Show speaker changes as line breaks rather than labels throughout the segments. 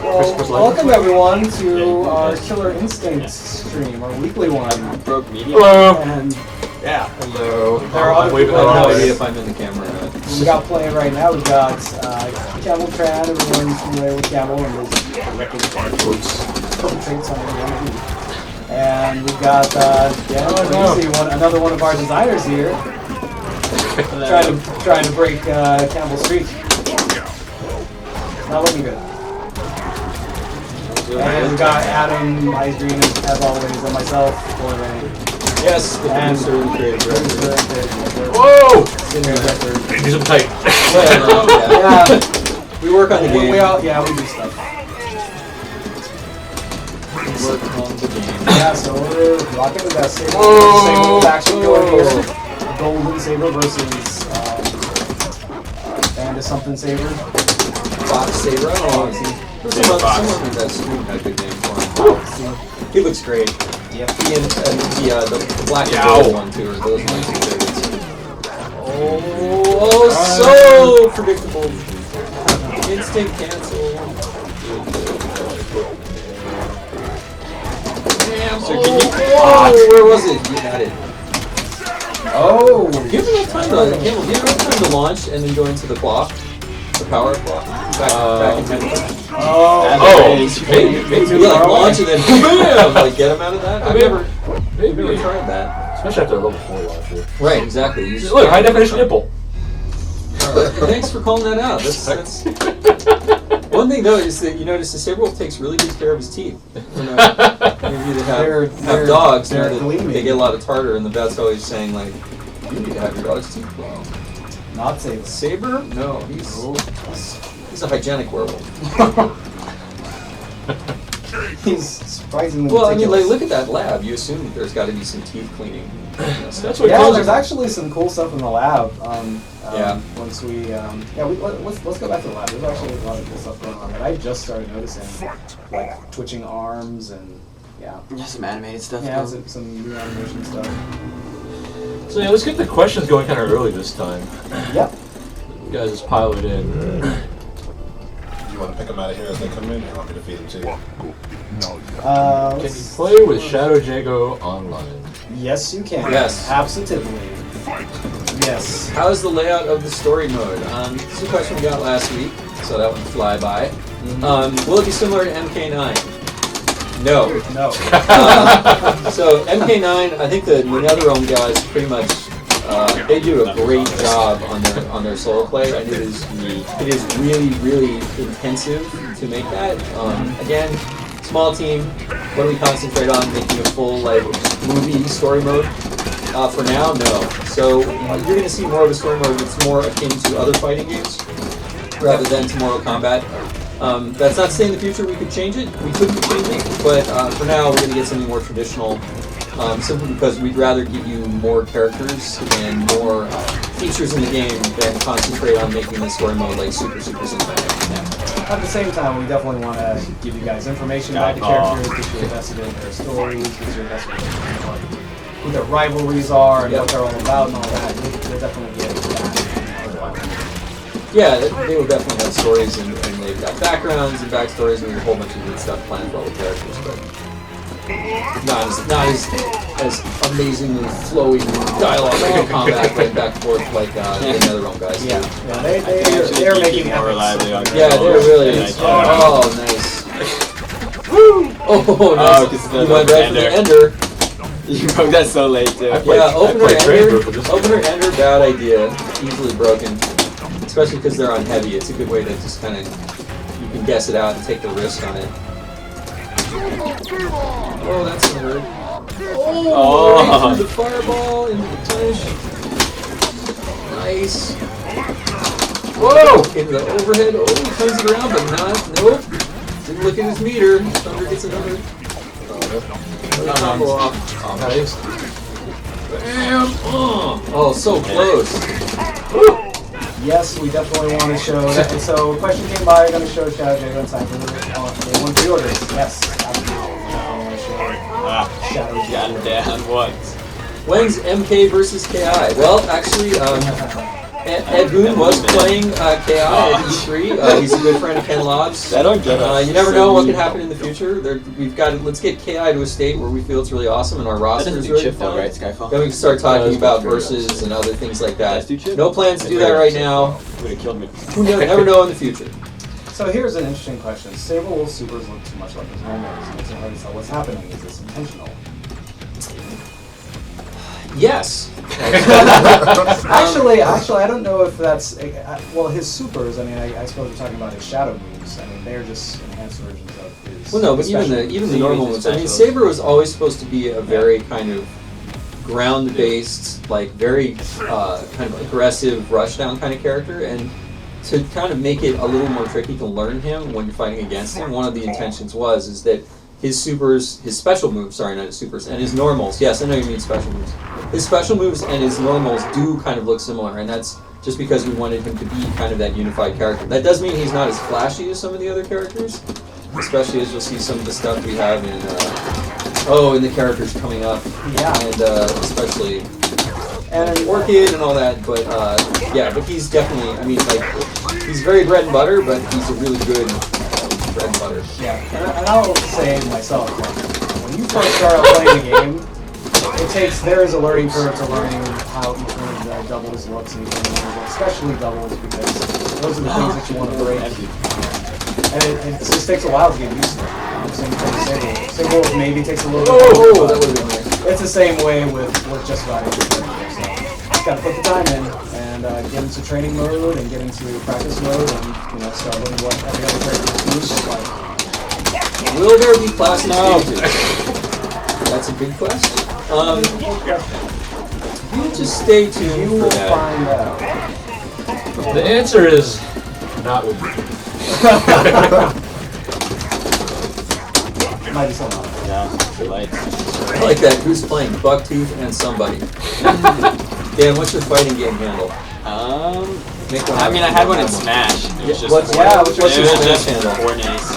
Well, welcome everyone to our Killer Instinct stream, our weekly one.
Broke media.
Hello.
And yeah,
Hello.
there are other
waving
people.
at
No
us.
idea if I'm in the camera or not.
We got playing right now. We've got Campbell Tran. Everyone's familiar with Campbell and his horrific traits on everyone. And we've got Daniel Fornace, another one of our designers here, trying to break Campbell's streak. Not looking good. And we've got Adam, Isgreen, as always, and myself, Torin.
Yes, the producer and creative director.
Whoa!
Director.
These are tight.
Yeah,
We work on the game.
we do stuff.
Work on the game.
Yeah, so we're rocking the best saber.
Whoa.
Saber faction going here. Golden saber versus Bandit something saber.
Fox Saber. Someone in that stream had a good name for him. He looks great.
Yep.
He and the black and gold one too. Are those my two favorites? Oh, so predictable. Instant cancel. Damn. So where was it? You had it.
Oh!
Give me enough time to launch and then go into the clock, the power clock. Back in 10 minutes. Maybe like launch and then bam, like get him out of that. I've never tried that.
Especially after a level 4 launcher.
Right, exactly. You just
Look, high definition nipple.
Thanks for calling that out. That's one thing though is that you notice the Saberwolf takes really good care of his teeth. Maybe they have dogs,
they're
they get a lot of tartar, and the vet's always saying like, you need to have your dog's teeth cleaned.
Not saber.
Saber? No, he's a hygienic werewolf.
He's surprisingly
Well, I mean, like,
meticulous.
look at that lab. You assume that there's got to be some teeth cleaning.
That's what
Yeah, there's actually some cool stuff in the lab.
Yeah.
Once we, let's go back to the lab. There's actually a lot of cool stuff going on that I just started noticing, like twitching arms and yeah,
Some animated stuff.
yeah, some new animation stuff.
So yeah, let's get the questions going kind of early this time.
Yep.
You guys just pile it in.
You want to pick them out of here as they come in, or you want me to feed them to you?
Can you play with Shadow Jago online?
Yes, you can.
Yes.
Absolutely. Yes.
How's the layout of the story mode? This is a question we got last week, so that one fly by. Will it be similar to MK9? No.
No.
So MK9, I think the NetherRealm guys pretty much they do a great job on their solo play, and it is really intensive to make that. Again, small team. What do we concentrate on? Making a full like movie story mode. For now, no. So you're going to see more of a story mode that's more akin to other fighting games rather than to Mortal Kombat. That's not to say in the future we could change it. We couldn't change it, but for now we're going to get something more traditional. Simply because we'd rather give you more characters and more features in the game than concentrate on making the story mode like super cinematic.
At the same time, we definitely want to give you guys information about the characters, get you invested in their stories, get you invested in who their rivalries are and what they're all about and all that. We'll definitely get that.
Yeah, they will definitely have stories and they've got backgrounds and backstories and a whole bunch of good stuff planned for all the characters, but not as amazingly flowing dialogue and combat right back and forth like the NetherRealm guys do.
Yeah, they're making
more reliably on
Yeah, they're really. Oh, nice. Woo! Oh, nice. You went right for the ender.
You broke that so late, too.
Yeah, opener ender, bad idea. Easily broken. Especially because they're on heavy. It's a good way to just kind of, you can guess it out and take the risk on it. Oh, that's gonna hurt. Oh! Right through the fireball into the punish. Nice. Whoa! Into the overhead. Oh, he turns it around, but nope. Didn't look at his meter. Thunder gets another. Combo off.
Nice.
Bam! Oh, so close.
Yes, we definitely want to show that. So, a question came by, going to show Shadow Jago in time for day one pre-orders. Yes, absolutely. I want to show Shadow Jago.
Down what?
When's MK versus KI? Well, actually, Ed Boon was playing KI at E3. He's a good friend of Ken Lobbs.
I don't get it.
You never know what could happen in the future. Let's get KI to a state where we feel it's really awesome and our roster is really fun.
Right, Skyfall?
Then we can start talking about versus and other things like that. No plans to do that right now.
Would have killed me.
You never know in the future.
So here's an interesting question. Saberwolf supers look too much like his normals. It makes it hard to tell what's happening. Is this intentional?
Yes.
Actually, I don't know if that's... well, his supers, I mean, I suppose we're talking about his shadow moves. I mean, they're just enhanced versions of his...
Well, no, but even the normal ones. I mean, Saber was always supposed to be a very kind of ground-based, like very kind of aggressive rushdown kind of character, and to kind of make it a little more tricky to learn him when you're fighting against him, one of the intentions is that his supers, his special moves, sorry, not his supers, and his normals, yes, I know you mean special moves. His special moves and his normals do kind of look similar, and that's just because we wanted him to be kind of that unified character. That does mean he's not as flashy as some of the other characters, especially as you'll see some of the stuff we have in the characters coming up.
Yeah.
And especially Orchid and all that, but yeah, but he's definitely, I mean, like, he's very bread and butter, but he's a really good bread and butter.
Yeah, and I'll say myself, like, when you first start out playing the game, there is a learning curve to learning how each one of the doubles looks, and especially doubles, because those are the things that you want to break. And it just takes a while to get used to it. Same thing with Saberwolf. Saberwolf maybe takes a little bit
Oh, that would have been nice.
It's the same way with just about everything. So just gotta put the time in and get into training mode and get into practice mode and start learning what every other character's moves look like.
Will there be classic stages? That's a big question. You just stay tuned
You
for
will
that.
find out.
The answer is not with me.
Might be something else.
Yeah, lights.
I like that. Who's playing? Buktooth and somebody. Dan, what's your fighting game handle? Make one
I
up.
mean, I had one in Smash. It was just
What's your Smash handle?
Fornace.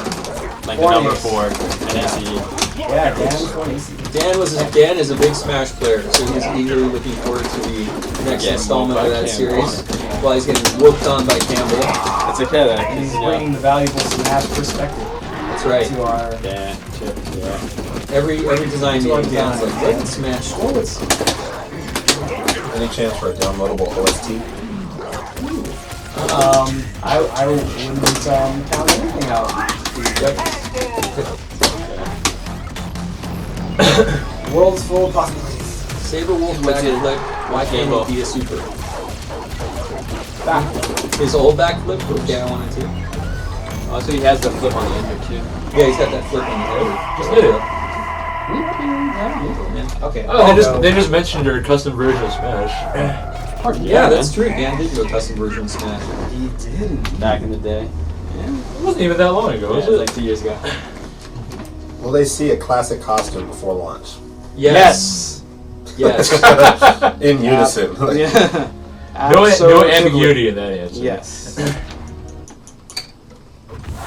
Like the number 4, NSE.
Yeah, Dan easy.
Dan is a big Smash player, so he's eagerly looking forward to the next installment of that series. While he's getting whooped on by Campbell.
It's okay though.
He's bringing the valuable Smash perspective
That's right.
to our...
Every design
To our
meeting, Dan's like,
design.
look at Smash.
Oh, it's...
Any chance for a downloadable OST?
I wouldn't count anything out. World's full of possibilities.
Saberwolf backflip. Why can't he be a super?
Back.
His old backflip? Okay, I wanted to.
Oh, so he has the flip on the end here too.
Yeah, he's got that flip on the head.
Just did it.
Yeah.
Okay.
Oh, they just mentioned your custom version of Smash.
Yeah, that's true. Dan did do a custom version of Smash.
He did.
Back in the day.
It wasn't even that long ago,
Yeah,
was
it was
it?
like 2 years ago.
Will they see a classic costume before launch?
Yes. Yes.
In unison.
Yeah.
No ambiguity in that answer.
Yes.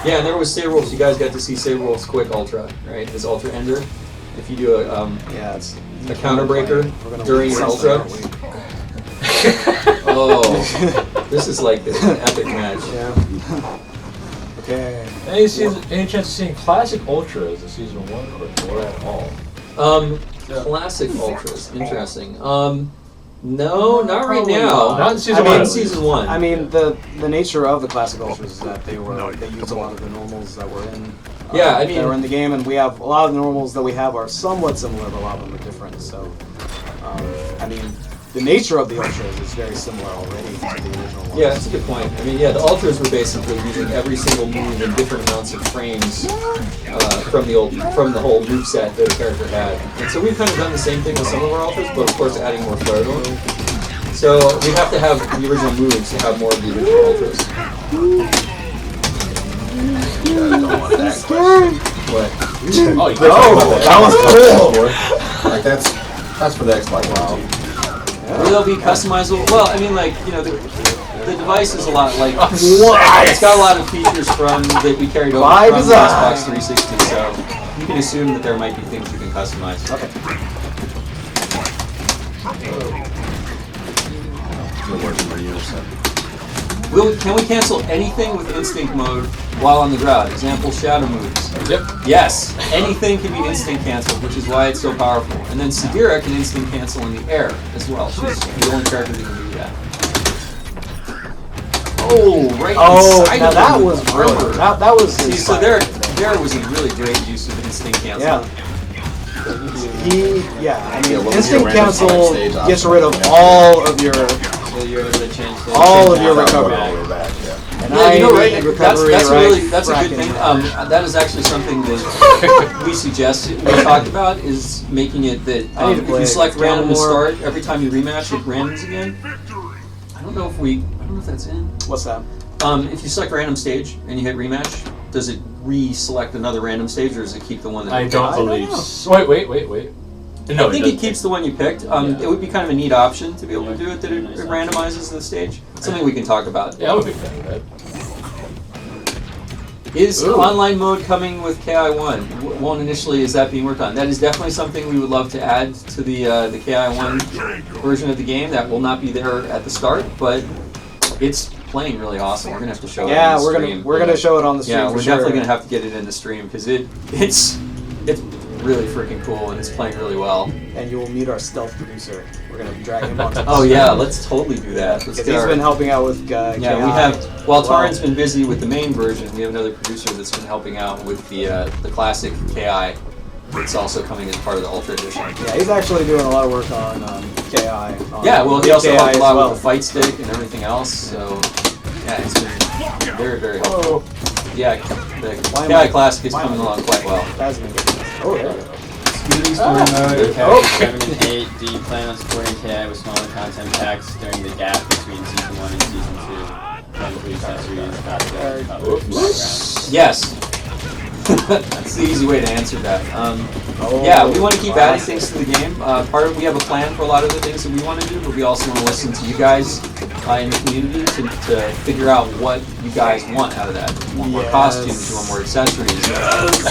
Yeah, and there was Saberwolf. You guys got to see Saberwolf's quick ultra, right? His ultra ender. If you do
It's
a counter breaker during your
wrestle,
ultra.
aren't we?
Oh, this is like this epic match.
Yeah. Okay.
Any chance of seeing classic ultras in season 1 or at all?
Classic ultras. Interesting. No, not right
Probably
now.
Not in season
I mean,
one.
season 1.
I mean, the nature of the classic ultras is that they used a lot of the normals that were in.
Yeah, I mean-
that were in the game, and we have a lot of the normals that we have are somewhat similar, but a lot of them are different. So, I mean, the nature of the ultras is very similar already to the original ones.
Yeah, that's a good point. I mean, yeah, the ultras were basically using every single move in different amounts of frames from the whole move set that a character had. And so we've kind of done the same thing with some of our ultras, but of course adding more flair to them. So we have to have the original moves to have more of the original ultras.
Don't want that question.
What?
That was cool. Like that's for the Xbox One.
Will they be customizable? Well, I mean, like, the device is a lot like it's got a lot of features that we carried over
By
from the
design.
Xbox 360, so you can assume that there might be things you can customize.
Okay.
It works for you, so.
Can we cancel anything with instinct mode while on the ground? Example, shadow moves.
Yep.
Yes, anything can be instinct canceled, which is why it's so powerful. And then Sagira can instinct cancel in the air as well. She's the only character that can do that. Oh, right inside
now
of
that
him
was
with the
brilliant.
armor.
That was
See, so there was a really great use of instinct cancel.
Yeah. I mean,
what was
instinct
your random
cancel
stage
gets
option?
rid of all of your
So you're able to change the
all of your
That's
recovery.
all the way back, yeah.
And
Yeah, you know,
I
right?
need recovery
That's
right
really that's a good
fracking
thing.
now.
That is actually something that we suggested. We talked about is making it that
I need to
if
play
you select random to
more.
start, every time you rematch, it randoms again. I don't know if that's in.
What's that?
If you select random stage and you hit rematch, does it re-select another random stage, or does it keep the one that
I
you
don't
picked?
believe. Wait. No,
I think it keeps the one you picked.
Yeah.
It would be kind of a neat option to be able to do it, that it randomizes the stage. Something we can talk about.
Yeah, I'm a big fan of that.
Is
Ooh.
online mode coming with KI1? Well, initially, is that being worked on? That is definitely something we would love to add to the KI1 version of the game. That will not be there at the start, but it's playing really awesome. We're gonna have to show it.
Yeah,
on the
we're
stream.
gonna show it on the stream.
Yeah,
for
we're
sure.
definitely gonna have to get it in the stream because it's really freaking cool and it's playing really well.
And you will meet our stealth producer. We're gonna drag him onto the
Oh
stream.
yeah, let's totally do that. Let's
Because
get
he's
our-
been helping out with
Yeah,
KI.
we have. While
as well.
Torin's been busy with the main version, we have another producer that's been helping out with the classic KI. It's also coming as part of the Ultra Edition.
Yeah, he's actually doing a lot of work on KI. On
Yeah, well, he also
KI
helped a
as
lot
well.
with the fight stick and everything else. So yeah, it's been very, very helpful. Yeah, the
Why am
KI
I-
Classic is
why am
coming
I-
along quite well.
That's been good. Oh, there we go.
Good
Oh.
character 7 and 8. Do you plan on supporting KI with smaller content packs during the gap between Season 1 and Season 2? Include accessories, background.
Yes. That's the easy way to answer that.
Oh,
Yeah, we want to keep adding
wow.
things to the game. We have a plan for a lot of the things that we want to do, but we also want to listen to you guys in the community to figure out what you guys want out of that. You want more
Yes.
costumes, you want more accessories.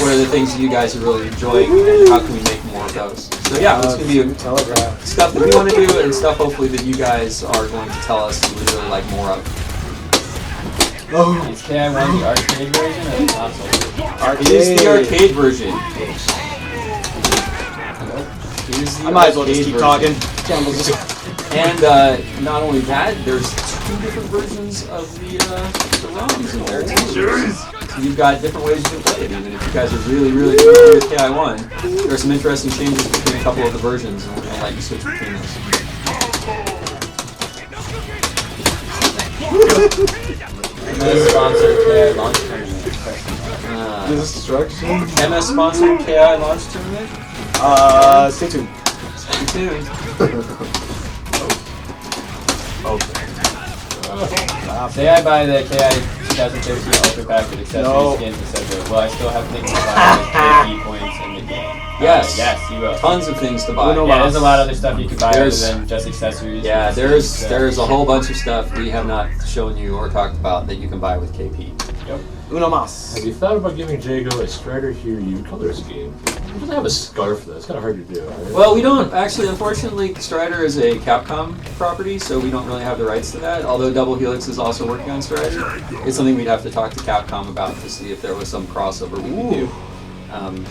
What are the things that you guys are really enjoying, and how can we make more of those? So yeah, it's going to be
Telegraph.
stuff that we want to do, and stuff hopefully that you guys are going to tell us you would really like more of.
Oh,
Is KI1 the arcade version or the console version?
It is the arcade version. It is the
I might as well just
arcade
keep
version.
talking. Campbell just.
And not only that, there's 2 different versions of the ROMs in there too. So you've got different ways you can play it. Even if you guys are really, really familiar with KI1, there are some interesting changes between a couple of the versions, and we're going to let you switch between those.
MS sponsored KI launch tournament.
Destruction.
MS sponsored KI launch tournament.
Stay tuned.
Stay tuned.
Say I buy the KI 2013 Ultra Pack with accessories,
No.
skins, etc. Will I still have things to buy with KP points in the game?
Yes.
Yes, you will.
Tons of things to buy.
Yeah, there's a lot of other stuff you can buy other
There's-
than just accessories.
Yeah,
and
there's
skins,
there's a whole bunch of stuff we have not shown you or talked about that you can buy with KP.
Uno mas.
Have you thought about giving Jago a Strider Hiryu color scheme? He doesn't have a scarf though. It's kind of hard to do. Right?
Well, we don't actually. Unfortunately, Strider is a Capcom property, so we don't really have the rights to that. Although Double Helix is also working on Strider, it's something we'd have to talk to Capcom about to see if there was some crossover we could do.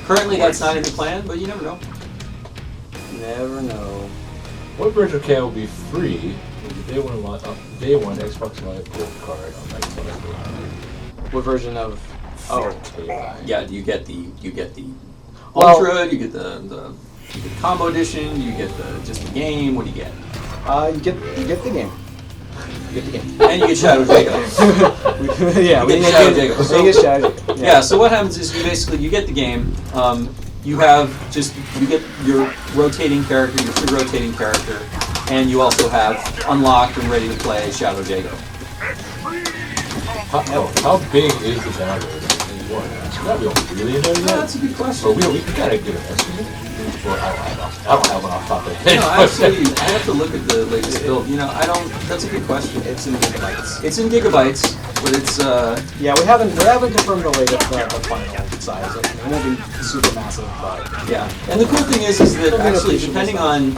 Currently, that's not in the plan, but you never know.
Never know.
What version of KI will be free with the day one Xbox Live gift card on Xbox?
What version of? Oh,
Yeah, you get the
Well-
Ultra, you get the combo edition, you get just the game. What do you get?
you get the game. You get the game.
And you get Shadow Jago.
Yeah,
You
we
get Shadow Jago.
We get Shadow Jago.
Yeah. So what happens is you get the game. You get your rotating character, your free rotating character, and you also have unlocked and ready to play Shadow Jago.
How big is the download? That we don't really know yet.
That's a good question.
But we gotta get an estimate. Well, I don't have one off the top of my head.
No, actually, I have to look at the latest build. That's a good question.
It's in gigabytes.
It's in gigabytes, but it's
Yeah, we haven't confirmed the latest the final size. It won't be super massive, but
yeah. And the cool thing is that actually depending on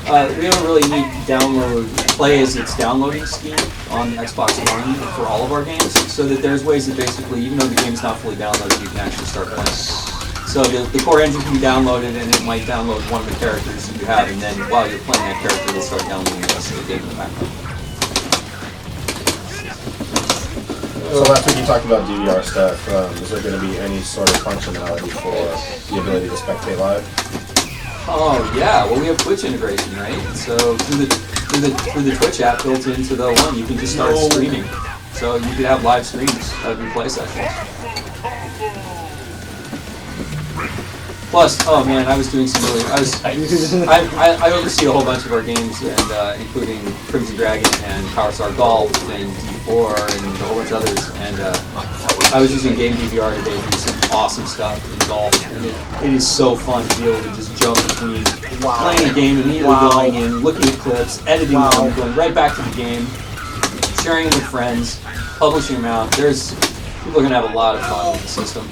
We don't really need download play as its downloading scheme on Xbox One for all of our games, so that there's ways that basically, even though the game's not fully downloaded, you can actually start playing. So the core engine can be downloaded, and it might download one of the characters that you have, and then while you're playing that character, it'll start downloading the rest of the game in the background.
So last week you talked about DVR stuff. Is there going to be any sort of functionality for the ability to spectate live?
Oh yeah, well we have Twitch integration, right? So through the Twitch app built into the one, you can just start streaming. So you could have live streams of your play sessions. Plus, oh man, I was doing some really. I oversee a whole bunch of our games, and including Crimson Dragon and Power Star Golf and D4 and a whole bunch of others. And I was using Game DVR today to do some awesome stuff in golf. And it is so fun to be able to just jump between playing a game, immediately going in, looking at clips, editing them, going right back to the game, sharing them with friends, publishing them out. People are gonna have a lot of fun with the system.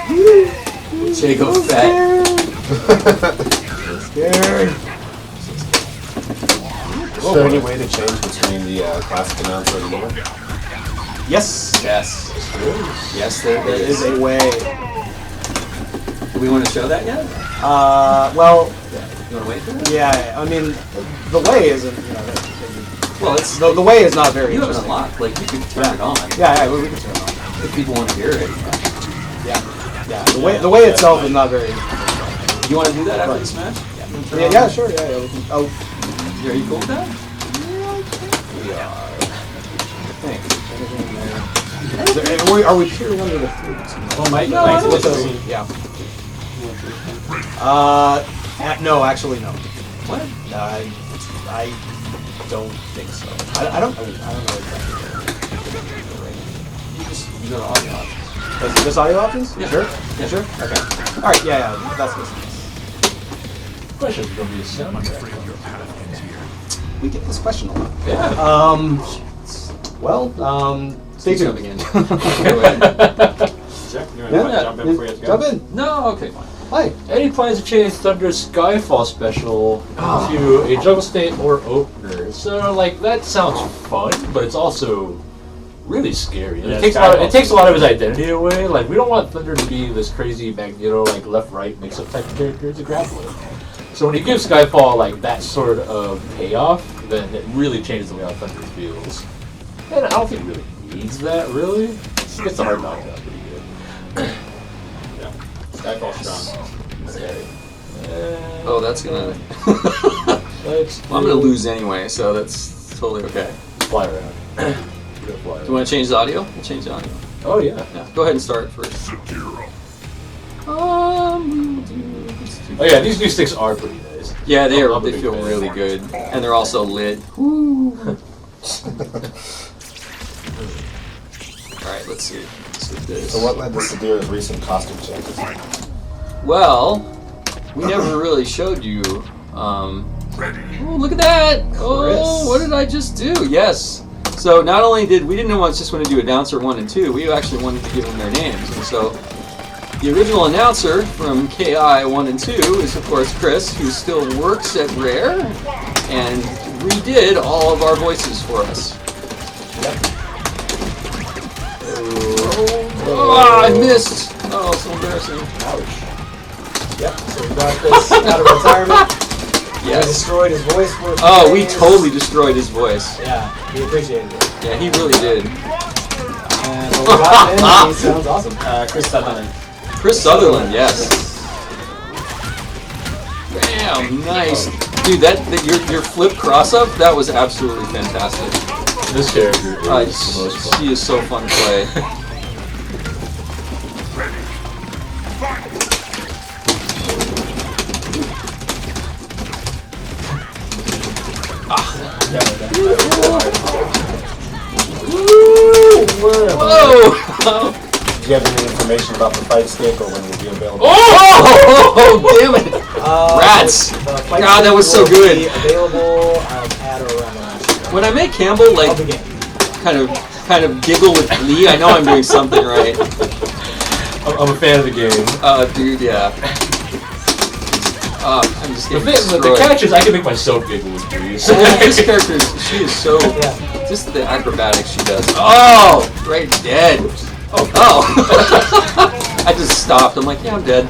Jago fat.
Scared.
Is there any way to change between the classic announcer and the new one?
Yes.
Yes. Yes, there is.
a way.
Do we want to show that yet?
Well,
You want to wait for that?
yeah. I mean, the way isn't.
Well, it's
The way is not very
you have it
interesting.
unlocked. Like you can turn it on
Yeah, we can turn it on.
if people want to hear it.
Yeah. The way itself is not very.
You want to do that after this match?
Yeah, sure. Yeah. We can,
Are you cool with that?
Are we peering under the fruits?
Well, Mike,
No, yeah. No, actually no.
What?
I don't think so. I don't know exactly.
You go to audio options.
Just audio options?
Yeah.
Sure?
Yeah.
Sure? Okay. Alright, yeah, that's good.
Question is going to be a soundtrack.
We get this question a lot.
Yeah.
Stay tuned.
Jumping in. Go ahead.
Jump in. Jump in.
No, okay, fine.
Hi.
Any plans to change Thunder's Skyfall special to a Jungle State or opener? So, like, that sounds fun, but it's also really scary.
Yeah,
It takes a lot of his identity away. Like, we don't want Thunder to be this crazy Magneto, like, left-right mix-up type of character to grapple with. So when you give Skyfall, like, that sort of payoff, then it really changes the way how Thunder feels. And I don't think it really needs that, really. It gets the hard knocked out pretty good.
Skyfall strong.
Oh, that's gonna. I'm gonna lose anyway, so that's totally okay.
Fly around.
Do you want to change the audio? We'll change the audio.
Oh, yeah.
Yeah, go ahead and start first.
Oh, yeah, these new sticks are pretty nice.
Yeah, they
I'm a
they
big
feel
fan.
really good, and they're also lit. All right, let's see. This.
So what led this to do his recent costume changes?
Well, we never really showed you. Oh, look at that! Oh, what did I just do? Yes. So not only did we didn't just want to do announcer 1 and 2, we actually wanted to give them their names. And so the original announcer from KI 1 and 2 is of course Chris, who still works at Rare and redid all of our voices for us. Oh, I missed! Oh, so embarrassing.
Ouch. Yep, so we got this out of retirement. We
Yes.
destroyed his voice for a few
Oh, we
days.
totally destroyed his voice.
Yeah, we appreciated it.
Yeah, he really did.
And we got him, and he sounds awesome.
Chris Sutherland.
Chris Sutherland, yes. Bam, nice. Dude, your flip cross-up, that was absolutely fantastic.
This character is the most fun.
She is so fun to play. Whoa!
Do you have any information about the fight stick or when it will be available?
Oh, damn it! Rats!
The fight
God, that was so
will be
good.
Available at or around launch.
When I make Campbell like
of the game.
kind of giggle with glee, I know I'm doing something right.
I'm a fan of the game.
Dude, yeah. I'm just
The,
getting
thing, the
destroyed.
catch is I can make myself giggle with these.
This character, she is so...
Yeah.
Just the acrobatics she does. Oh! Right, dead. Oh. I just stopped. I'm like, yeah, I'm dead.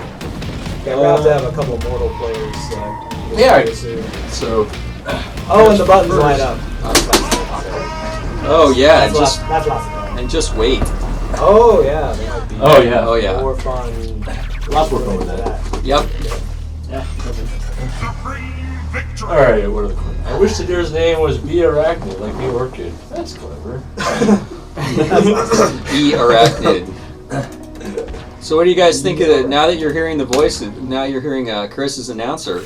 Okay, we're about to have a couple of mortal players.
Yeah.
Soon.
So,
Oh, and the buttons light up.
Oh, yeah, and
That's
just,
lots of fun.
and just wait.
Oh, yeah. That might be
oh yeah.
Oh, yeah.
more fun.
Lots more fun with that.
Yep.
Yeah.
Alright, what are the questions? I wish the deer's name was Be Arachnid, like the orchid. That's clever.
Be arachnid. So what do you guys think of it now that you're hearing the voice? Now you're hearing Chris's announcer.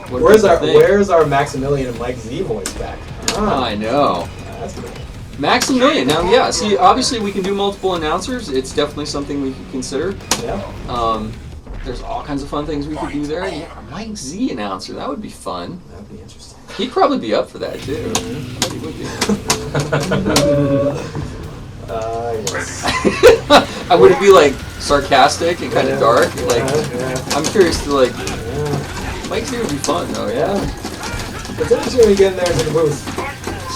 What do you think?
Where's our Maximilian and Mike Z voice back?
I know.
That's good.
Maximilian. Now, yeah. See, obviously we can do multiple announcers. It's definitely something we could consider.
Yeah.
There's all kinds of fun things we could do there. Yeah, Mike Z announcer. That would be fun.
That would be interesting.
He'd probably be up for that too. He would be.
Yes.
Would it be like sarcastic and kind of dark? Like,
yeah.
I'm curious to like.
Yeah.
Mike Z would be fun though. Yeah.
It's interesting when you get in there to the booth.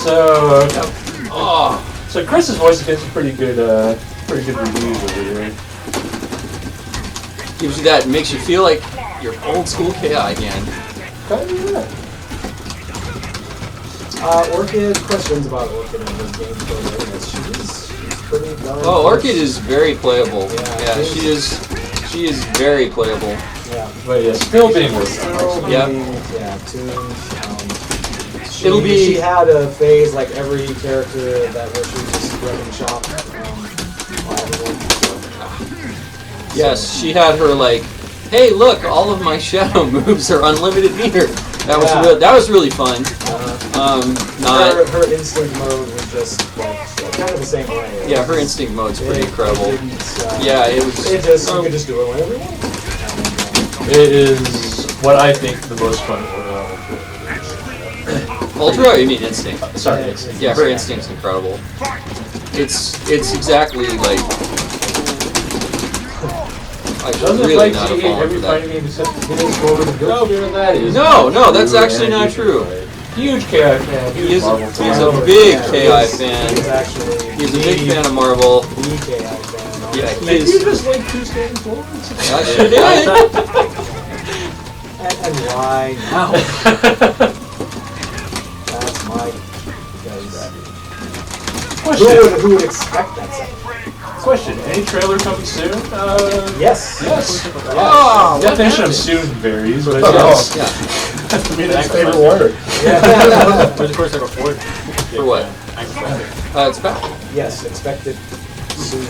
So,
Oh.
so Chris's voice gets pretty good reviews over here.
Gives you that. Makes you feel like you're old school KI again.
Kind of yeah.
Orchid, questions about Orchid in this game. She's pretty darn
Oh,
close.
Orchid is very playable.
Yeah,
Yeah, she is very playable.
Yeah.
But yeah, still being worked on.
Still
Yep.
being, yeah, tunes.
It'll be-
She had a phase like every character that where she was just running shop.
Yes, she had her like, hey, look, all of my shadow moves are unlimited meter. That was really fun.
Her instinct mode was just like kind of the same way.
Yeah, her instinct mode's pretty incredible.
Didn't,
Yeah, it was.
It just you could just do it whenever you want.
It is what I think the most fun
Ultra, or you mean instinct?
Sorry, it's
Yeah, her instinct's incredible. It's exactly like. I should
doesn't
really
like
not
she
have
hate
fallen
every
for that.
fighting game except the games over the go that is.
No, that's actually not true.
Huge KI fan.
He is
Marvel
a
fan.
big
Yeah,
KI
he's
fan.
actually
He's a big fan of Marvel.
the KI fan.
Yeah, he
Did you
is.
just like 2 standing forwards?
I sure did.
And why now? That's my
Question.
who would expect that second?
Question. Any trailer coming soon?
Yes.
Yes.
Oh, what
Definition of
happened?
soon varies, but
Oh.
yes.
Yeah.
I mean, it's favorite word.
Yeah.
Where's the course like a Ford?
For what? It's back.
Yes, expected soon.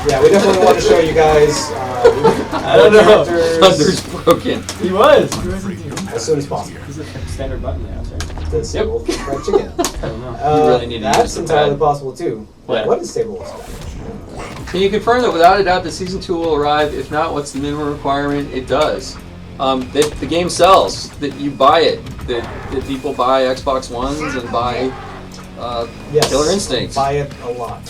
Yeah, we definitely want to show you guys.
I don't know.
Thunder's broken.
He was.
as soon as possible.
He's a standard button now, sir.
The Stable Fried Chicken.
I don't know.
You really need to use
That's
the
entirely
pad.
possible too.
What?
What is Stable Fried?
Can you confirm that without a doubt the season 2 will arrive? If not, what's the minimum requirement? It does. The game sells. That you buy it. That people buy Xbox Ones and buy
Yes.
Killer Instinct.
Buy it a lot.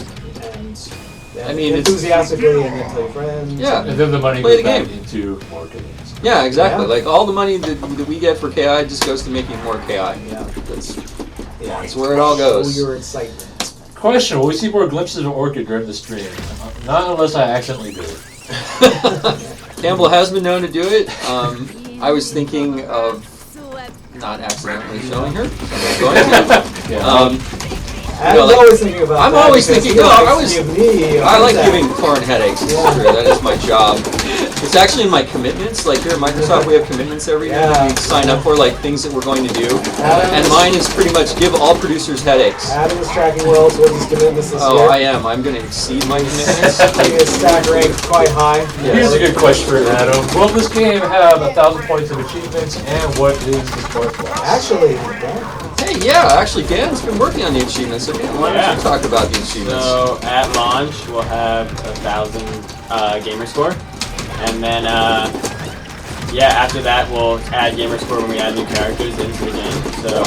And
I mean, it's-
enthusiastically and then tell your friends.
Yeah.
And then the money
Play
goes
the
back
game.
into marketing.
Yeah, exactly.
Yeah.
Like all the money that we get for KI just goes to making more KI.
Yeah.
That's where it all goes.
Show your excitement.
Question: will we see more glimpses of Orchid during the stream? Not unless I accidentally do it.
Campbell has been known to do it. I was thinking of not accidentally showing her. So I'm going to.
Yeah.
I'm always thinking about
I'm
that
always
because
thinking,
he
no, I
likes
was-
to give me a
I like
contact.
giving Torin headaches. It's true. That is my job. It's actually in my commitments. Like here at Microsoft, we have commitments every year that we sign up for, like things that we're going to do. And mine is pretty much give all producers headaches.
Adam is tracking well towards his commitments this
Oh,
year.
I am. I'm going to exceed my commitments.
His stack rank quite high.
Here's a good question for Adam. Will this game have 1,000 points of achievements, and what is the score class?
Actually, yeah.
Hey, yeah, actually, Dan's been working on the achievements. So Dan, why don't you talk about the achievements?
So at launch, we'll have 1,000 gamer score, and then after that we'll add gamer score when we add new characters into the game. So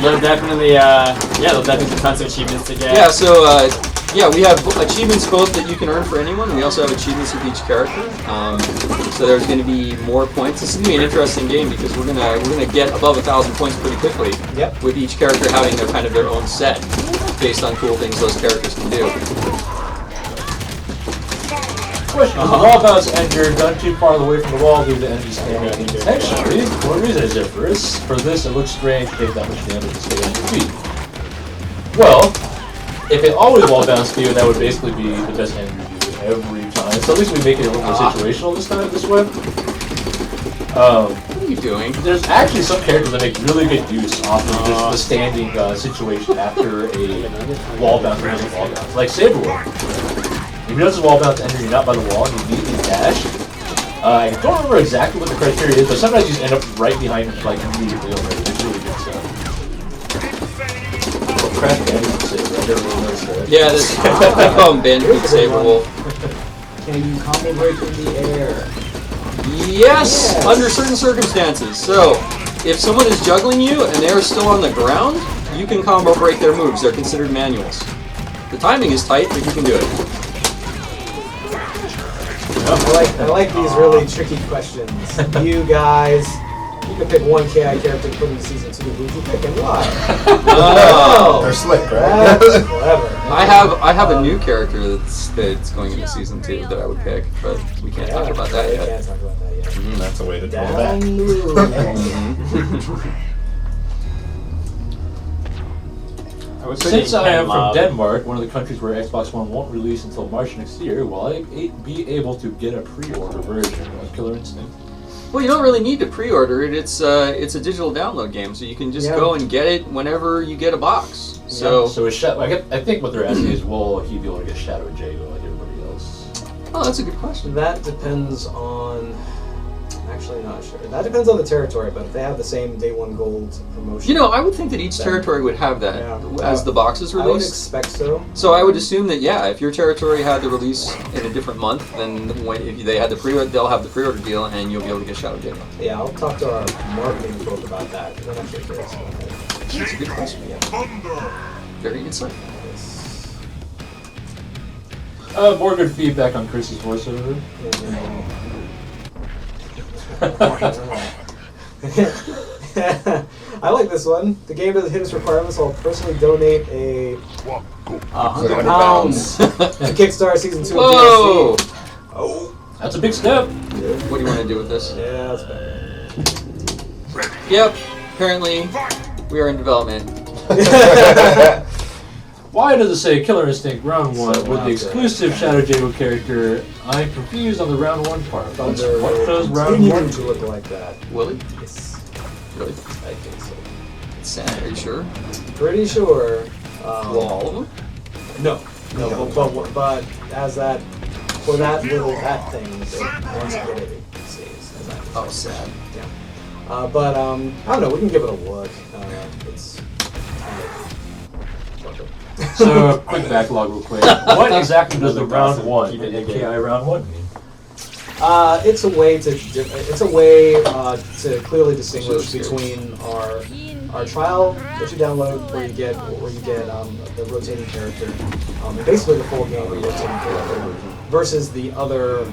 there'll definitely there'll definitely be tons of achievements to get.
Yeah, so Yeah, we have achievements both that you can earn for anyone. We also have achievements with each character. So there's going to be more points. This is going to be an interesting game because we're gonna get above 1,000 points pretty quickly.
Yep.
With each character having their kind of their own set based on cool things those characters can do.
Question: Is the wall bounce ender done too far away from the wall due to the enemy standing intentionally? What reason is there for this? For this, it looks strange to take that much damage to stay on your feet. Well, if it always wall bounced you, that would basically be the best enemy review every time. So at least we make it a little more situational this time, this way.
What are you doing?
There's actually some characters that make really good use off of just the standing situation after a wall bounce or wall bounce. Like Saberwolf. If he does a wall bounce ender, you're not by the wall, and you immediately dash. I don't remember exactly what the criteria is, but sometimes you just end up right behind him, like immediately over it. It's really good stuff. Crash Bantegui Saber, I never really noticed that.
Yeah, this I call him Bantegui Saberwolf.
Can you combo break in the air?
Yes, under certain circumstances. So, if someone is juggling you and they are still on the ground, you can combo break their moves. They're considered manuals. The timing is tight, but you can do it.
I like these really tricky questions. You guys, you can pick one KI character to put into season 2. Who'd you pick and why?
Oh.
They're slick, right?
Whatever.
I have a new character that's going into season 2 that I would pick, but we can't talk about that
We
yet.
can't talk about that yet.
That's a way to pull it
Down
back.
the road.
Since I am from Denmark, one of the countries where Xbox One won't release until March next year, will I be able to get a pre-order version of Killer Instinct?
Well, you don't really need to pre-order it. It's a digital download game, so you can just go and get it whenever you get a box. So,
I think what they're asking is, will he be able to get Shadow Jago like everybody else?
oh, that's a good question.
That depends on. Actually, not sure. That depends on the territory, but if they have the same day one gold promotion.
You know, I would think that each territory would have that as the boxes
I would
release.
expect so.
So I would assume that if your territory had the release in a different month, then if they had the pre-order, they'll have the pre-order deal, and you'll be able to get Shadow Jago.
Yeah, I'll talk to our marketing folk about that, because I'm actually curious about that.
That's a good question. Very insightful.
More good feedback on Chris's voiceover.
I like this one. The game doesn't hit its requirements, so I'll personally donate £100 to Kickstarter Season 2
Whoa!
of DLC. Oh.
That's a big step.
What do you want to do with this?
Yeah, that's better.
Yep, apparently we are in development.
Why does it say Killer Instinct Round 1
So
with the exclusive Shadow Jago character? I'm confused on the Round 1 part. What does Round 1
to look like that?
Will it?
Yes,
Really?
I think so.
It's sad, are you sure?
Pretty sure.
Well, all of them?
No, but as that for that thing, once you get it, it stays.
Oh, sad.
Yeah. But I don't know. We can give it a look. It's
So, quick backlog real quick. What exactly does the Round 1 in KI Round 1 mean?
It's a way to clearly distinguish between our trial that you download, where you get the rotating character, and basically the full game rotating character, versus the other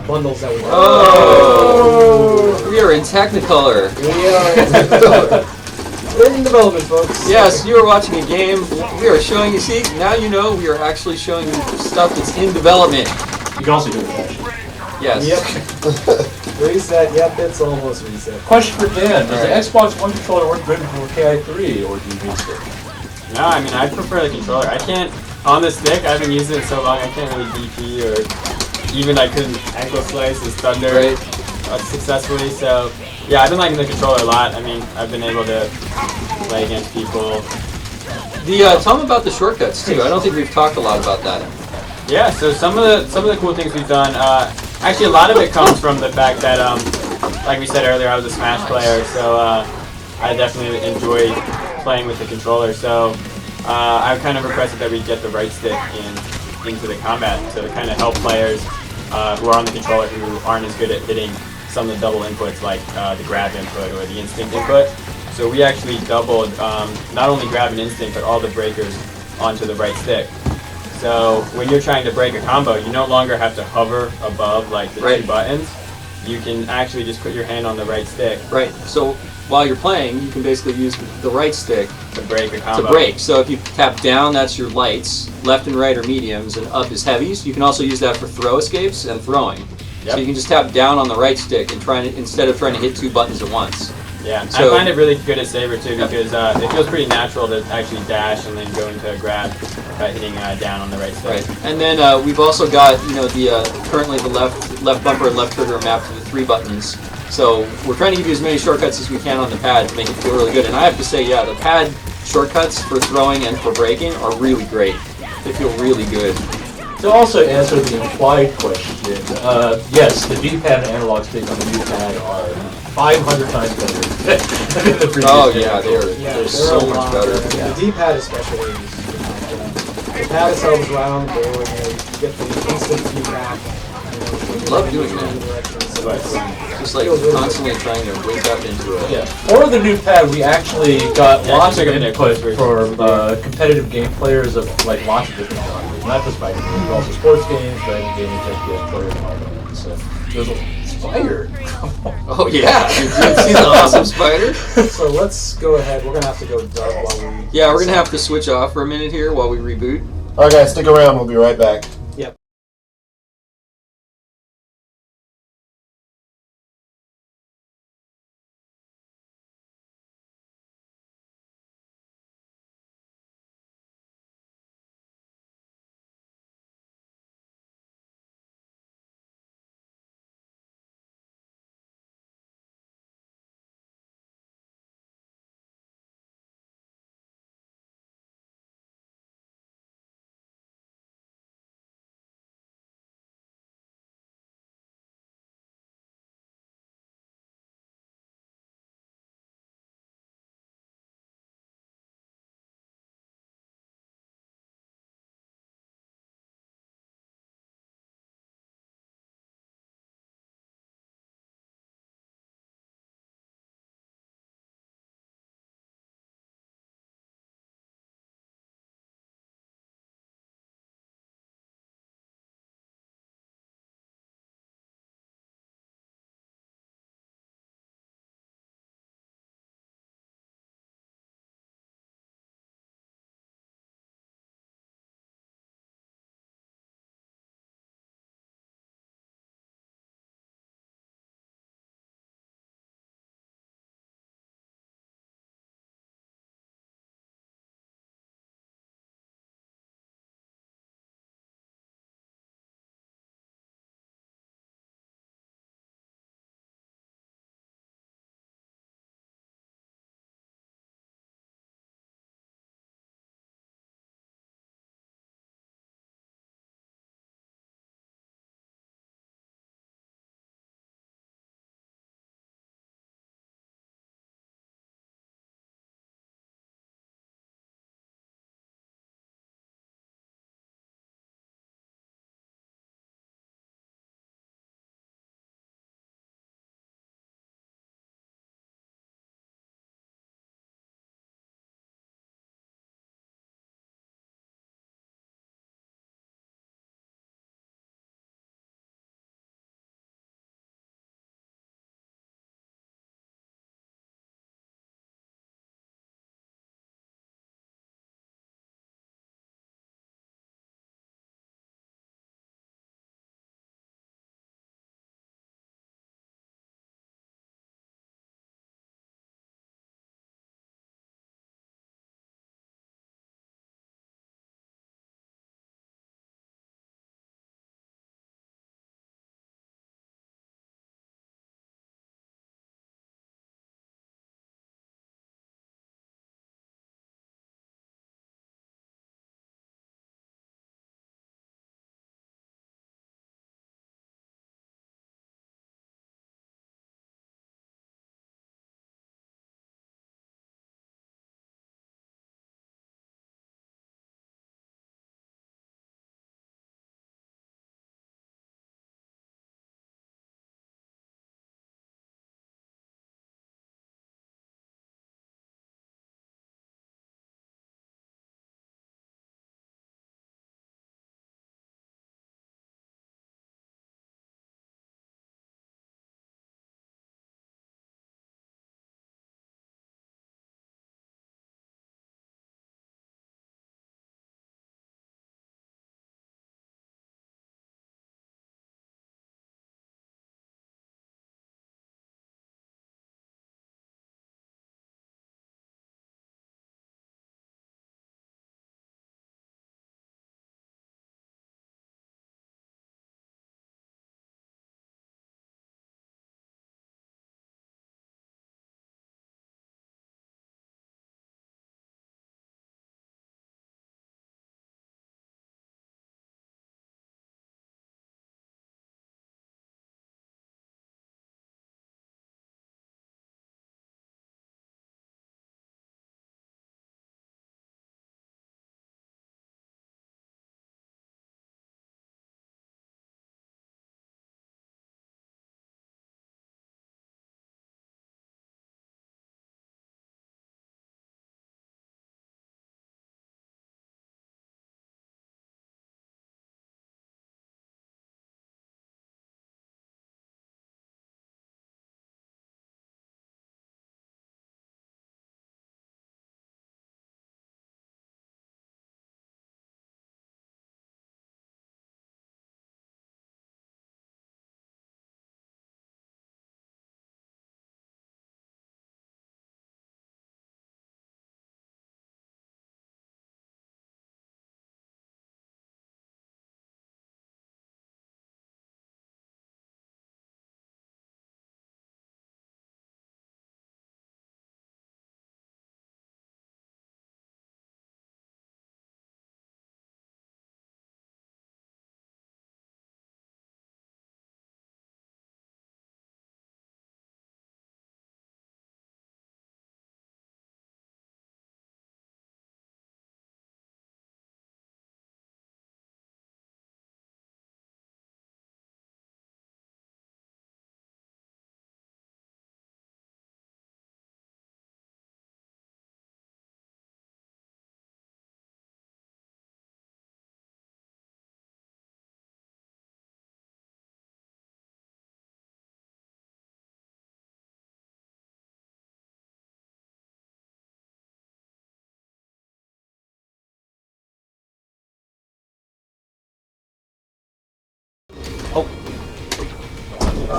bundles that we have.
Oh! We are in Technicolor.
We're in development, folks.
Yes, you are watching a game. We are showing you. See, now you know we are actually showing you stuff that's in development.
You can also do it.
Yes.
Yep. Reset. Yep, it's almost reset.
Question for Dan: does the Xbox One controller work good for KI3, or do you need stick?
No, I mean, I prefer the controller. I can't, on the stick, I haven't used it in so long, I can't really DP or even I couldn't ankle slice this Thunder successfully, so yeah, I've been liking the controller a lot. I mean, I've been able to play against people.
Tell them about the shortcuts too. I don't think we've talked a lot about that.
Yeah, so some of the cool things we've done, actually a lot of it comes from the fact that, like we said earlier, I was a Smash player, so I definitely enjoyed playing with the controller. So I kind of requested that we get the right stick into the combat, so to kind of help players who are on the controller who aren't as good at hitting some of the double inputs like the grab input or the instinct input. So we actually doubled not only grab and instinct, but all the breakers onto the right stick. So when you're trying to break a combo, you no longer have to hover above like the
Right.
two buttons. You can actually just put your hand on the right stick
Right. So while you're playing, you can basically use the right stick
to break a combo.
to break. So if you tap down, that's your lights. Left and right are mediums, and up is heavies. You can also use that for throw escapes and throwing.
Yep.
So you can just tap down on the right stick and instead of trying to hit two buttons at once.
Yeah,
So-
I find it really good at Saber too because it feels pretty natural to actually dash and then go into a grab by hitting down on the right stick.
Right. And then we've also got currently the left bumper and left trigger are mapped to the 3 buttons. So we're trying to give you as many shortcuts as we can on the pad to make it feel really good. And I have to say, yeah, the pad shortcuts for throwing and for breaking are really great. They feel really good.
To also answer the implied question, yes, the D-pad and analog stick on the D-pad are 500 times better than the previous
Oh yeah,
generation.
they're so
a
much
lot
better.
The D-pad especially is, the pad itself is around the board, you get the instant feedback.
Love doing that.
that.
Just like constantly trying to wake up into it.
Yeah. For the new pad, we actually got
Yeah,
lots of
check out the
input
quiz
from competitive game players of like lots of different genres, not just fighting games, but also sports games, driving games, FPS players, and all that. So there's a spider.
Oh yeah, you've seen the awesome spider?
So let's go ahead. We're going to have to go dark while we...
Yeah, we're gonna have to switch off for a minute here while we reboot.
Alright guys, stick around, we'll be right back.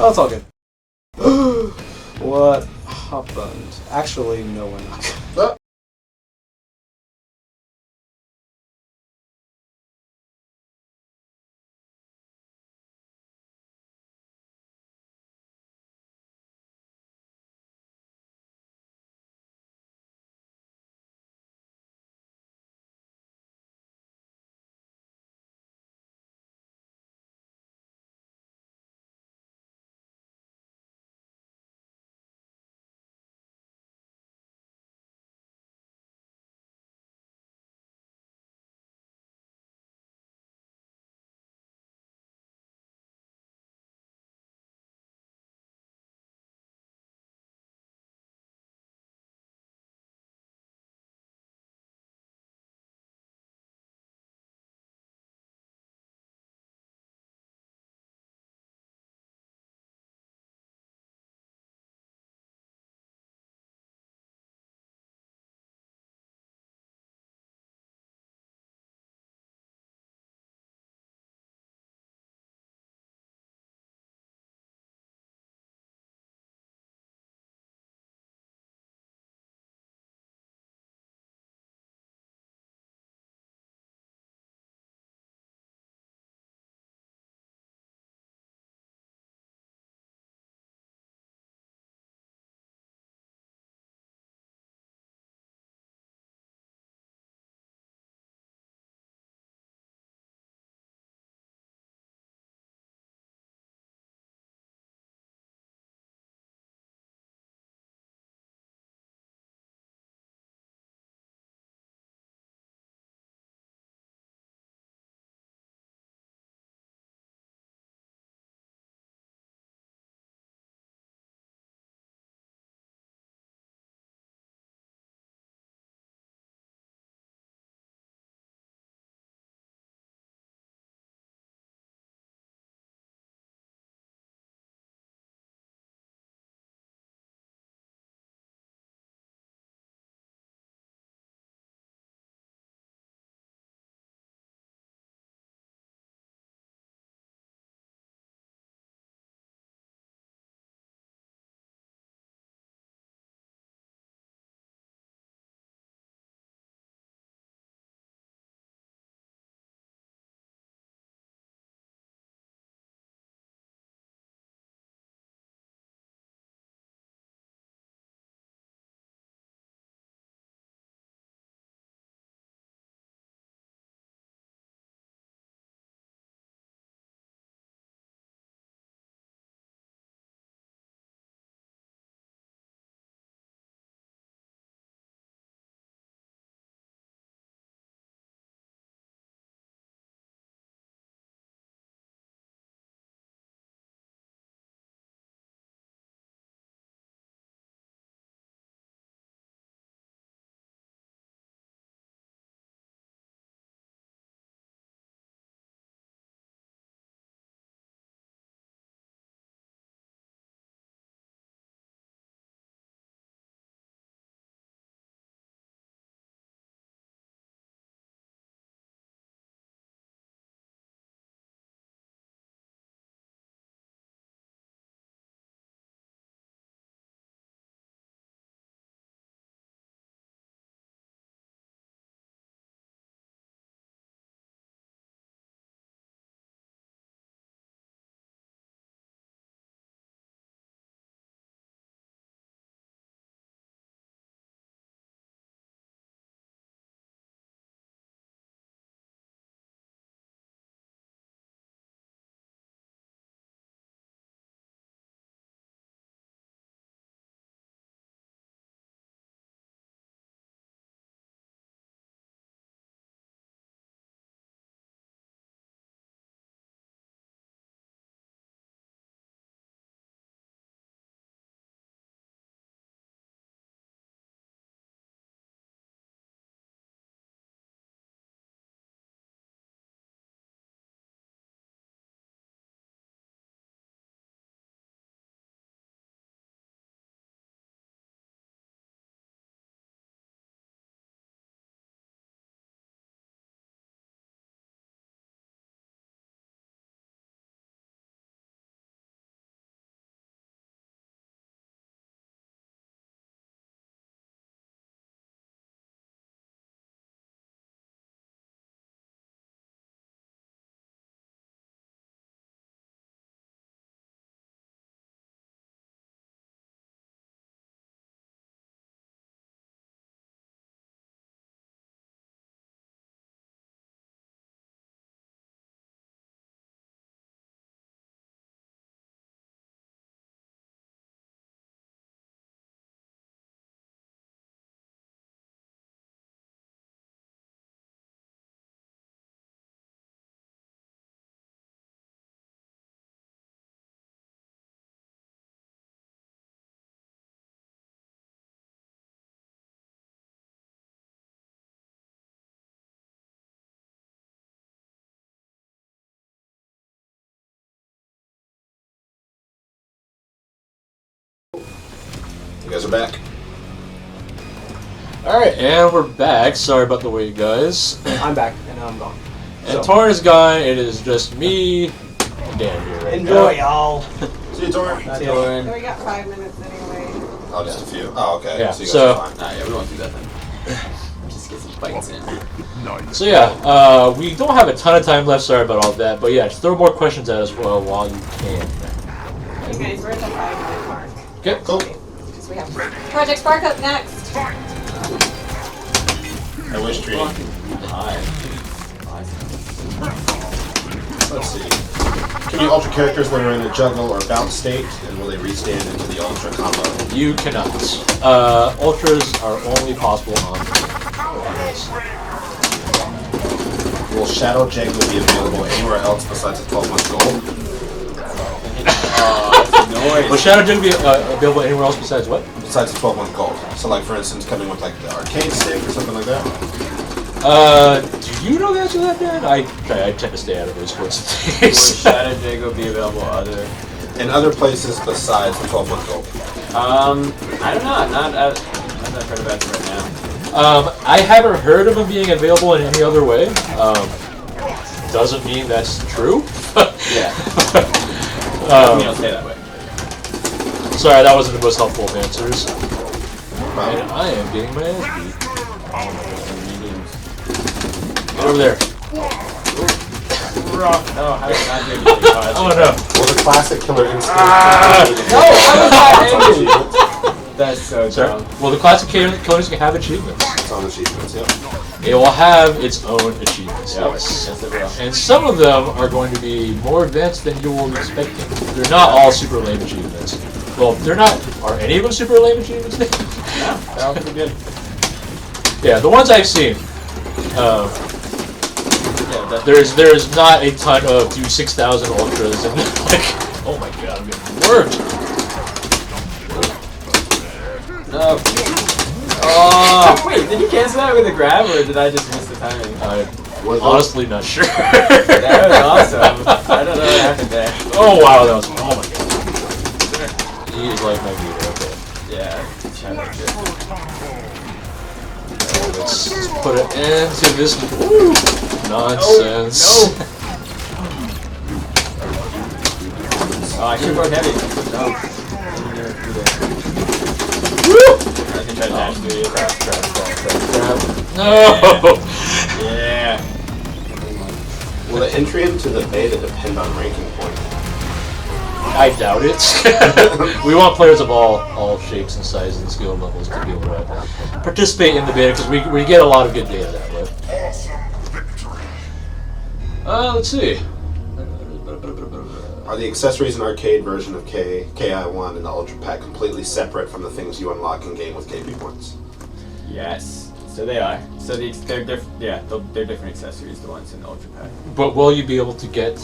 Oh, it's all good. What happened? Actually, no, we're not.
Ah. You guys are back.
Alright, and we're back. Sorry about the wait, guys.
I'm back, and now I'm gone.
And Torin is gone. It is just me and Dan here right
Enjoy,
now.
y'all.
See you, Torin.
That's
Torin.
So we got 5 minutes anyway.
Oh, just a few. Oh, okay.
Yeah,
So you guys
so-
are fine.
Nah, yeah, we won't do that then. Just get some fights in.
So yeah, we don't have a ton of time left. Sorry about all that. But yeah, just throw more questions at us while you can.
You guys, we're at the 5-minute mark.
Okay, cool.
Because we have Project Spark up next.
I wish treating. Let's see. Can you alter characters when they're in a juggle or bounce state, and will they restand into the ultra combo?
You cannot. Ultras are only possible on this.
Will Shadow Jango be available anywhere else besides the 12-month gold?
Will Shadow Jig be available anywhere else besides what?
Besides the 12-month gold. So, like, for instance, coming with like the arcade stick or something like that.
Do you know the answer to that, Dan? I tend to stay out of those sorts of
Will
things.
Shadow Jago be available other?
In other places besides the 12-month gold.
I don't know. Not I've heard about it right now.
I haven't heard of them being available in any other way. Doesn't mean that's true.
Yeah.
Um,
You don't say that way.
Sorry, that wasn't the most helpful of answers.
Wow.
And I am getting my ass beat. Get over there.
No, how did I not do anything?
Oh no.
Well, the classic Killer Instinct.
No, I was not angry. That's so
Sorry.
dumb.
Well, the classic killers can have achievements.
It's on achievements, yeah.
It will have its own achievements. Yes.
Yes, it will.
And some of them are going to be more advanced than you will be expecting. They're not all super lame achievements. Well, they're not. Are any of them super lame achievements?
No, they're all pretty good.
Yeah, the ones I've seen.
Yeah,
There's not a ton of do 6,000 ultras and like, oh my god, I'm getting worked.
No. Oh, wait, did you cancel that with a grab or did I just miss the timing?
I'm honestly not sure.
That was awesome. I don't know what happened there.
Oh wow, that was, oh my god. He is like my leader, okay.
Yeah.
Let's put an end to this nonsense.
No. Oh, I should go heavy. No. I can try to dash through you.
No!
Yeah.
Will the entry into the beta depend on ranking point?
I doubt it. We want players of all shapes and sizes and skill levels to be able to participate in the beta because we get a lot of good data that way. Let's see.
Are the accessories and arcade version of KI1 and the Ultra Pack completely separate from the things you unlock in game with KP points?
Yes. So they are. So they're different. Yeah, they're different accessories. The ones in the Ultra Pack.
But will you be able to get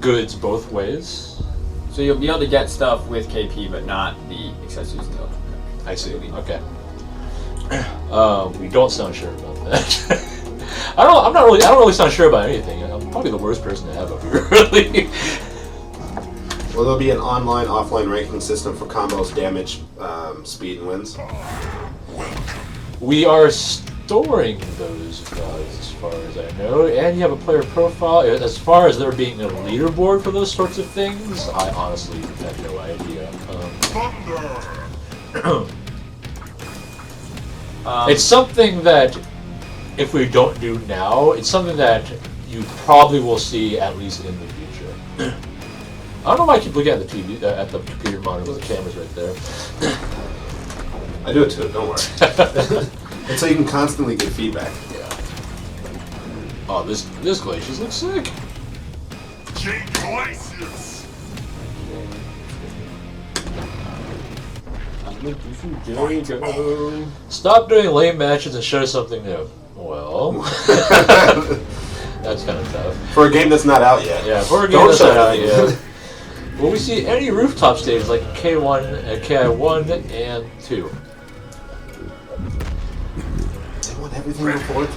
goods both ways?
So you'll be able to get stuff with KP, but not the accessories in the Ultra Pack.
I see. Okay. We don't sound sure about that. I don't really sound sure about anything. I'm probably the worst person to have up here, really.
Will there be an online, offline ranking system for combos, damage, speed, and wins?
We are storing those values as far as I know, and you have a player profile. As far as there being a leaderboard for those sorts of things, I honestly have no idea. It's something that, if we don't do now, it's something that you probably will see at least in the future. I don't know why I keep looking at the TV, at the computer monitor with the cameras right there.
I do it too, don't worry. And so you can constantly get feedback.
Yeah. Oh, this Glacius looks sick. Stop doing lame matches and show something new. Well, that's kind of tough.
For a game that's not out yet.
Yeah, for a game
Don't
that's
show
not out
anything.
yet. Will we see any rooftop stages like KI1 and 2?
They want everything before it's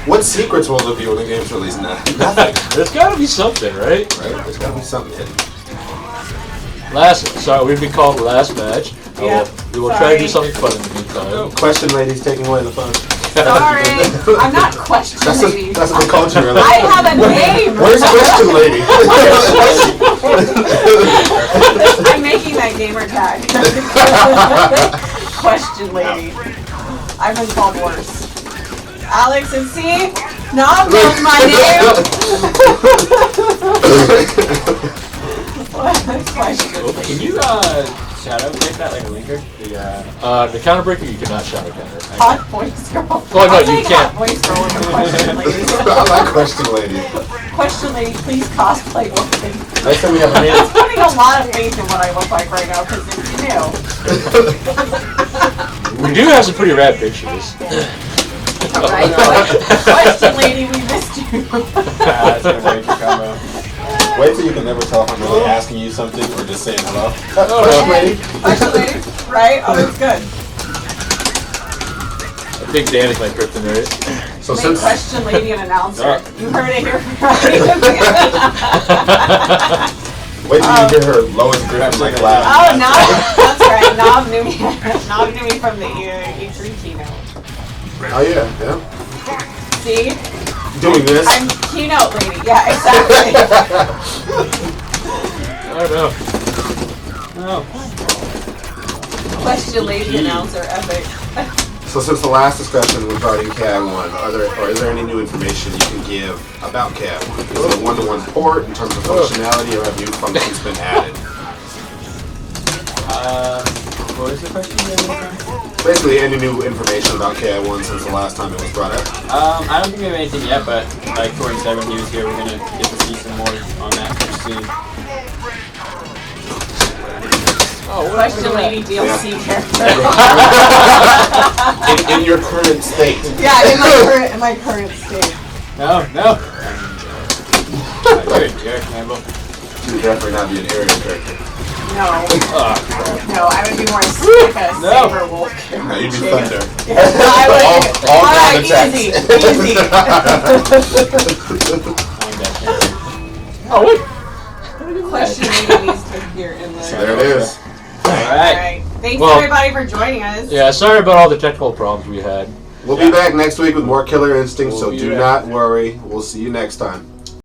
What secrets will there be when the game's released? Nothing.
There's gotta be something, right?
Right? There's gotta be something hidden.
Sorry, we've been called last match.
Yeah,
We will try to do
sorry.
something fun in the meantime.
Question lady's taking away the fun.
Sorry, I'm not question lady.
That's the culture. Really.
I have a name.
Where's question lady?
I'm making that gamer tag. Question lady. I've been called worse. Alex and C. Nom knows my name. Question.
Can you shadow break that like a linker?
The counter breaker, you cannot shadow counter.
Hot voice girl.
Oh, no,
I'll
you
take
can't.
Hot voice girl with the question lady.
I like question lady.
Question lady, please cosplay woman.
Next time we have a
I'm
meeting.
putting a lot of faith in what I look like right now because if you knew.
We do have some pretty rad pictures.
Right? Question lady, we missed you.
That's gonna break your combo.
Wait till you can never tell if I'm really asking you something or just saying hello.
Oh,
Hey, question lady, right? Oh, that's good.
I think Dan is my kryptonite.
So
Make
since
question lady an announcer. You heard it here right.
wait till you hear her lowest Griffin like laugh.
Oh, Nom, that's right. Nom knew me. Nom knew me from the E3 keynote.
Oh yeah.
See?
Doing this.
I'm keynote lady. Yeah, exactly.
Oh no.
No.
Question lady announcer, epic.
So since the last discussion regarding KI1, is there any new information you can give about KI1? Is it a one-to-one port in terms of functionality, or have new functions been added?
What was the question again?
Basically, any new information about KI1 since the last time it was brought up?
I don't think we have anything yet, but like Torin said when he was here, we're gonna get to see some more on that soon.
Question lady DLC character.
In your current state.
Yeah, in my current state.
No. You're a jerk, Campbell.
You would definitely not be an area character.
No.
Oh,
No, I would be more like a saber wolf
No,
character.
you'd be thunder.
I would.
All
Alright,
ground
easy.
Oh, wait.
Question lady needs to appear in
So
there.
there it is.
Alright.
Alright. Thanks
Well-
everybody for joining us.
Yeah, sorry about all the technical problems we had.
We'll be back next week with more Killer Instincts, so
We'll be
do
back.
not worry. We'll see you next time.